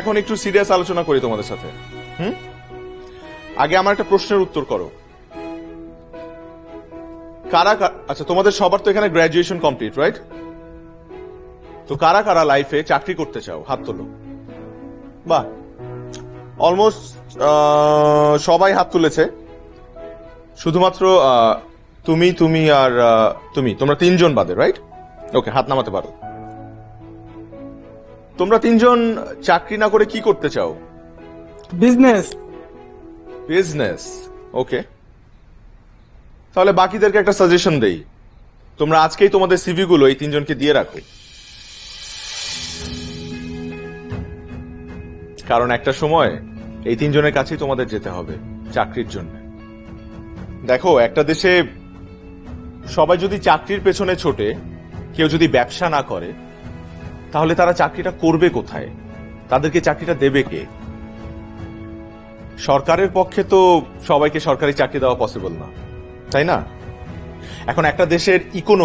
এখন একটু সিরিয়াস আলোচনা করি তোমাদের সাথে। আগে আমার একটা প্রশ্নের উত্তর করো। আচ্ছা, তোমাদের সবার তো এখানে গ্রাজুয়েশন কমপ্লিট, রাইট? তো কারা কারা লাইফে চাকরি করতে চাও, হাত তোলো। বাহ, অলমোস্ট সবাই হাত তুলেছে। শুধুমাত্র তুমি তুমি আর তোমরা তিনজন বাদে, রাইট? ওকে, হাত নামাতে পারো। তোমরা তিনজন চাকরি না করে কি করতে চাও? বিজনেস। বিজনেস, ওকে। তাহলে বাকিদেরকে একটা সাজেশন দেই, তোমরা আজকেই তোমাদের সিভি গুলো এই তিনজনকে দিয়ে রাখো, কারণ একটা সময় এই তিনজনের কাছেই তোমাদের যেতে হবে চাকরির জন্য। দেখো, একটা দেশে সবাই যদি চাকরির পেছনে ছোটে, কেউ যদি ব্যবসা না করে, তাহলে তারা চাকরিটা করবে কোথায়? তাদেরকে চাকরিটা দেবে কে? সরকারের পক্ষে তো সবাইকে সরকারি চাকরি দেওয়া পসিবল না, তাই না? এখন একটা দেশের ইকোনমি